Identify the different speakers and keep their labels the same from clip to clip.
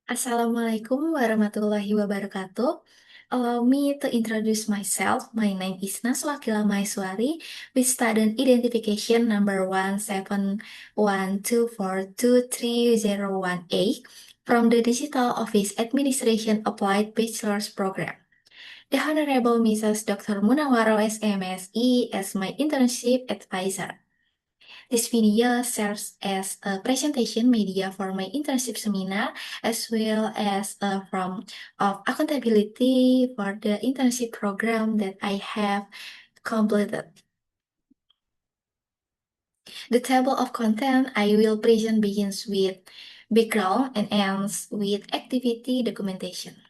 Speaker 1: Assalamualaikum warahmatullahi wabarakatuh. Allow me to introduce myself. My name is Naswakila Maiswari with student identification number 171242301A from the Digital Office Administration Applied Bachelor's Program. The Honorable Mrs. Dr. Munawaro SMSE as my internship advisor. This video serves as a presentation media for my internship seminar as well as a form of accountability for the internship program that I have completed. The table of content I will present begins with background and ends with activity documentation.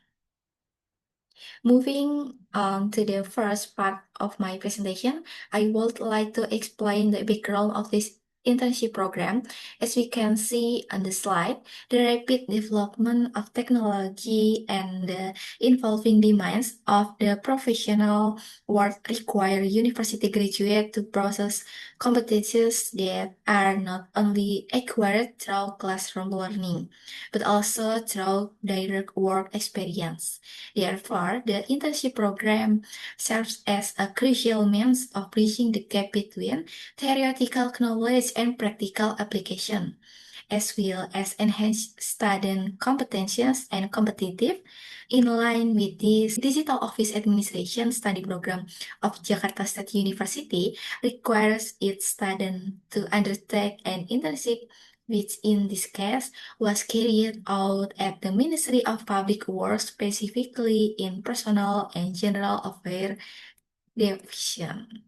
Speaker 1: Moving on to the first part of my presentation, I would like to explain the background of this internship program. As we can see on the slide, the rapid development of technology and the evolving demands of the professional world require university graduates to process competencies that are not only acquired through classroom learning, but also through direct work experience. Therefore, the internship program serves as a crucial means of bridging the gap between theoretical knowledge and practical application, as well as enhance student competencies and competitive in line with this Digital Office Administration study program of Jakarta State University requires its student to undertake an internship which in this case was carried out at the Ministry of Public Works, specifically in Personnel and General Affairs Division.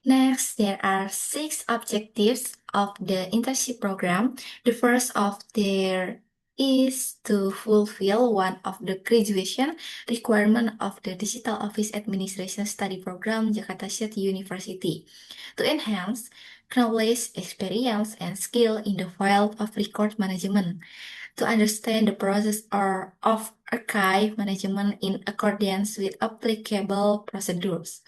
Speaker 1: Next, there are 6 objectives of the internship program. The first of there is to fulfill one of the graduation requirement of the Digital Office Administration Study Program Jakarta State University to enhance knowledge, experience, and skill in the field of record management, to understand the process of archive management in accordance with applicable procedures,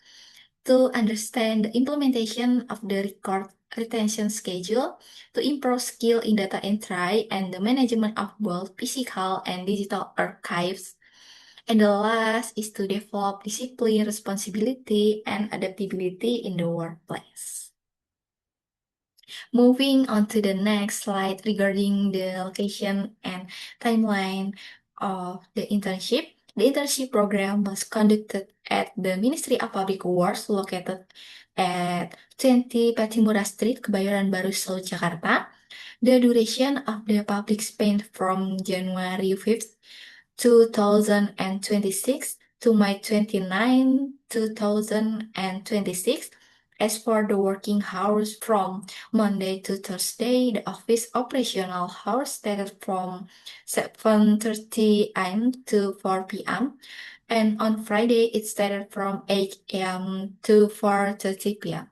Speaker 1: to understand the implementation of the record retention schedule, to improve skill in data entry and the management of both physical and digital archives. And the last is to develop discipline, responsibility, and adaptability in the workplace. Moving on to the next slide regarding the location and timeline of the internship. The internship program was conducted at the Ministry of Public Works located at 20 Patimura Street, Kebayoran Baru, Seoul, Jakarta. The duration of the public spent from January 5th, 2026 to May 29, 2026. As for the working hours from Monday to Thursday, the office operational hours started from 7:30 a.m. to 4 p.m. And on Friday, it started from 8 a.m. to 4:30 p.m.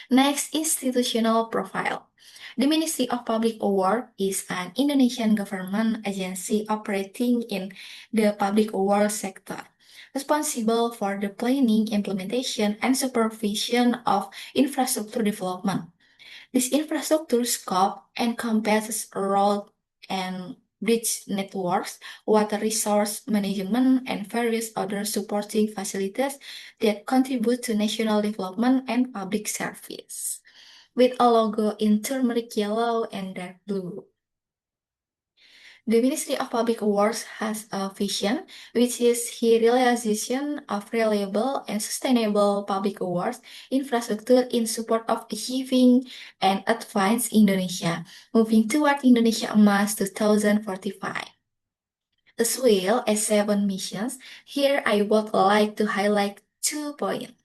Speaker 1: Next, institutional profile. The Ministry of Public Award is an Indonesian government agency operating in the public award sector, responsible for the planning, implementation, and supervision of infrastructure development. This infrastructure scope encompasses road and bridge networks, water resource management, and various other supporting facilities that contribute to national development and public service, with a logo in turmeric yellow and dark blue. The Ministry of Public Works has a vision, which is the realization of reliable and sustainable public works infrastructure in support of achieving and advance Indonesia, moving toward Indonesia Emas 2045. As well as 7 missions, here I would like to highlight 2 points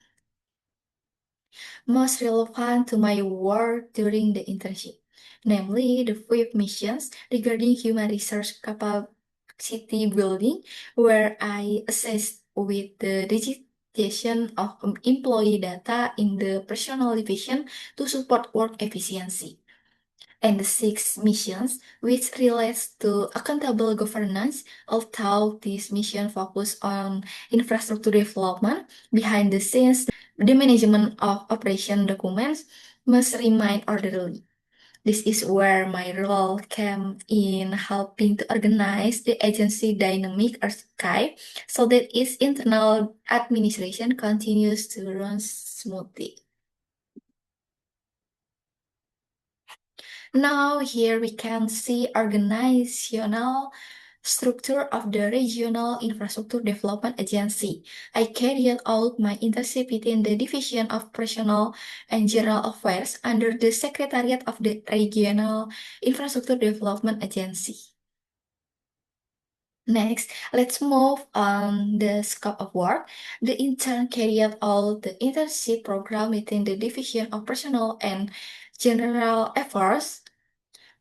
Speaker 1: most relevant to my work during the internship, namely the 5 missions regarding human resource capacity building, where I assist with the digitization of employee data in the personal division to support work efficiency. And the 6 missions, which relates to accountable governance, although this mission focus on infrastructure development behind the scenes, the management of operation documents must remain orderly. This is where my role came in, helping to organize the agency dynamic archive so that its internal administration continues to run smoothly. Now here we can see organizational structure of the Regional Infrastructure Development Agency. I carried out my internship within the Division of Personnel and General Affairs under the Secretariat of the Regional Infrastructure Development Agency. Next, let's move on the scope of work. The intern carried out the internship program within the Division of Personnel and General Affairs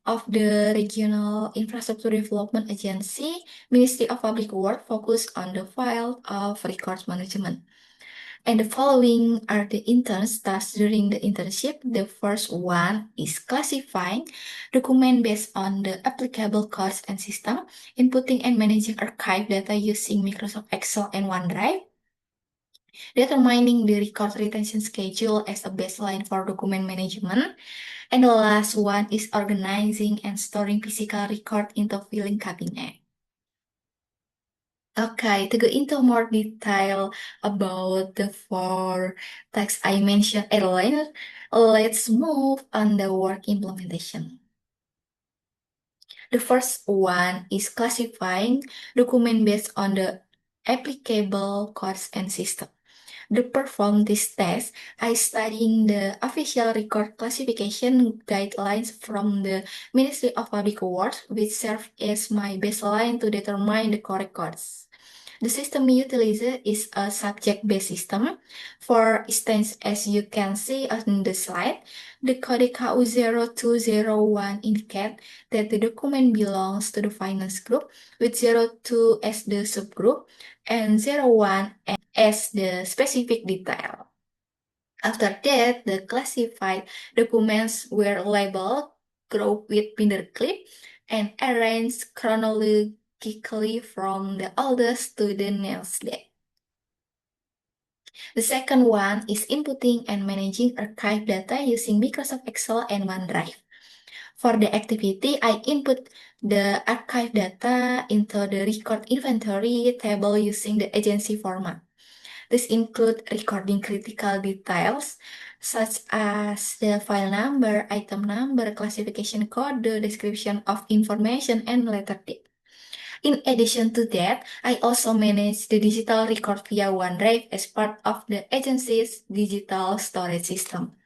Speaker 1: of the Regional Infrastructure Development Agency, Ministry of Public Works focused on the field of records management. And the following are the interns tasks during the internship. The first one is classifying document based on the applicable codes and system, inputting and managing archive data using Microsoft Excel and OneDrive, determining the record retention schedule as a baseline for document management, and the last one is organizing and storing physical record into filing cabinet. Okay, to go into more detail about the four tasks I mentioned earlier, let's move on the work implementation. The first one is classifying document based on the applicable codes and system. To perform this test, I studying the official record classification guidelines from the Ministry of Public Works, which serve as my baseline to determine the correct codes. The system utilized is a subject-based system. For instance, as you can see on the slide, the code KU0201 indicate that the document belongs to the finance group, with 02 as the subgroup and 01 as the specific detail. After that, the classified documents were labeled, grouped with binder clip, and arranged chronologically from the oldest to the newest date. The second one is inputting and managing archive data using Microsoft Excel and OneDrive. For the activity, I input the archive data into the record inventory table using the agency format. This includes recording critical details such as the file number, item number, classification code, the description of information, and letter date. In addition to that, I also manage the digital record via OneDrive as part of the agency's digital storage system.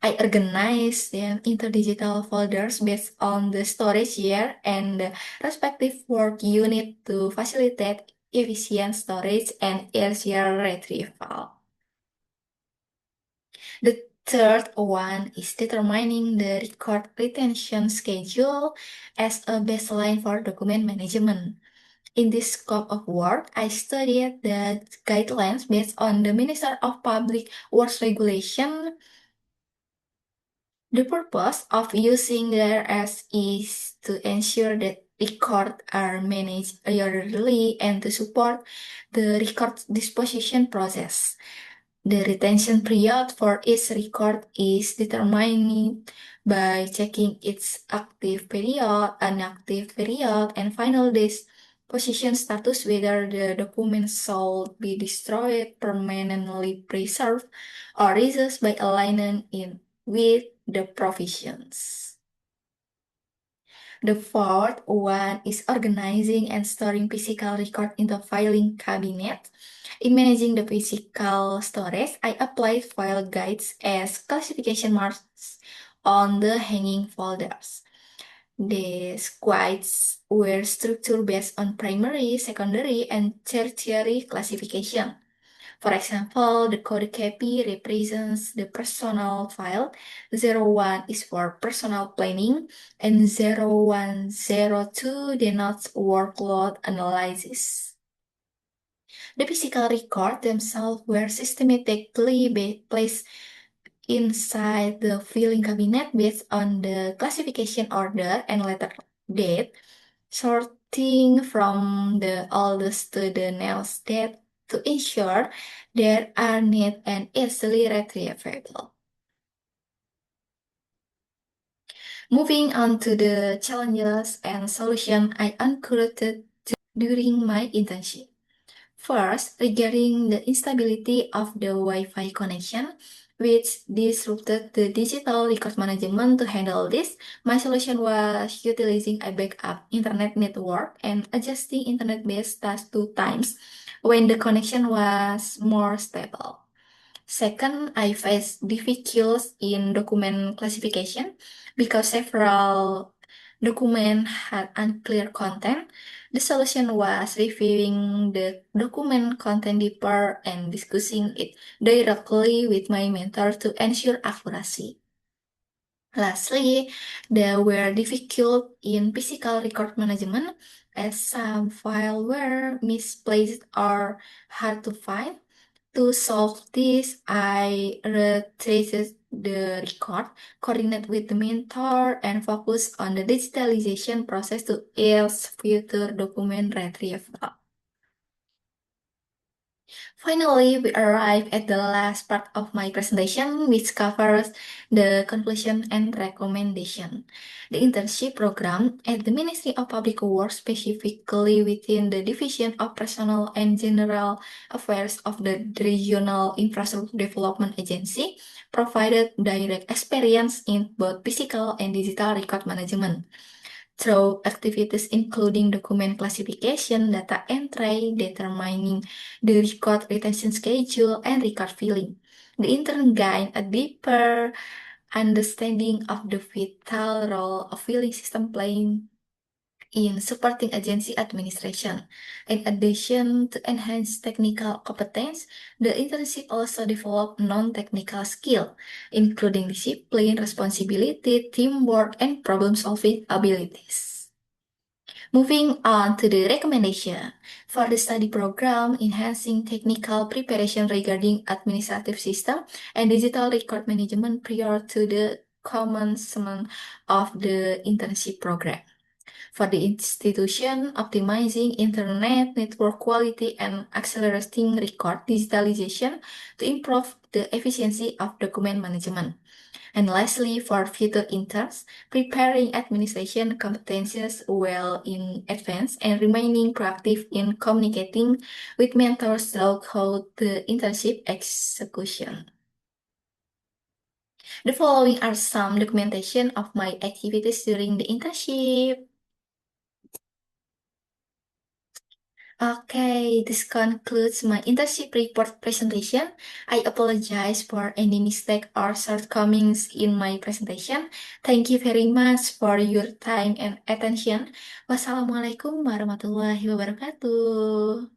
Speaker 1: I organize them into digital folders based on the storage year and the respective work unit to facilitate efficient storage and easier retrieval. The third one is determining the record retention schedule as a baseline for document management. In this scope of work, I studied the guidelines based on the Minister of Public Works Regulation. The purpose of using the RS is to ensure that records are managed orderly and to support the record disposition process. The retention period for each record is determined by checking its active period, inactive period, and final disposition status, whether the document shall be destroyed, permanently preserved, or reused by aligning in with the provisions. The fourth one is organizing and storing physical record into filing cabinet. In managing the physical storage, I applied file guides as classification marks on the hanging folders. These guides were structured based on primary, secondary, and tertiary classification. For example, the code KP represents the personal file, 01 is for personal planning, and 0102 denotes workload analysis. The physical record themselves were systematically placed inside the filing cabinet based on the classification order and letter date, sorting from the oldest to the newest date to ensure they are neat and easily retrievable. Moving on to the challenges and solutions I encountered during my internship. First, regarding the instability of the Wi-Fi connection, which disrupted the digital record management. To handle this, my solution was utilizing a backup internet network and adjusting internet-based tasks to times when the connection was more stable. Second, I faced difficulties in document classification because several documents had unclear content. The solution was reviewing the document content deeper and discussing it directly with my mentor to ensure accuracy. Lastly, there were difficult in physical record management as some files were misplaced or hard to find. To solve this, I retraced the record, coordinate with the mentor, and focus on the digitalization process to ease future document retrieval. Finally, we arrive at the last part of my presentation, which covers the conclusion and recommendation. The internship program at the Ministry of Public Works, specifically within the Division of Personnel and General Affairs of the Regional Infrastructure Development Agency, provided direct experience in both physical and digital record management through activities including document classification, data entry, determining the record retention schedule, and record filling. The intern gained a deeper understanding of the vital role of filing system playing in supporting agency administration. In addition to enhanced technical competence, the internship also developed non-technical skills, including discipline, responsibility, teamwork, and problem-solving abilities. Moving on to the recommendation for the study program, enhancing technical preparation regarding administrative system and digital record management prior to the commencement of the internship program. For the institution, optimizing internet network quality and accelerating record digitalization to improve the efficiency of document management. And lastly, for future interns, preparing administration competencies well in advance and remaining proactive in communicating with mentors throughout the internship execution. The following are some documentation of my activities during the internship. Okay, this concludes my internship report presentation. I apologize for any mistake or shortcomings in my presentation. Thank you very much for your time and attention. Wassalamualaikum warahmatullahi wabarakatuh.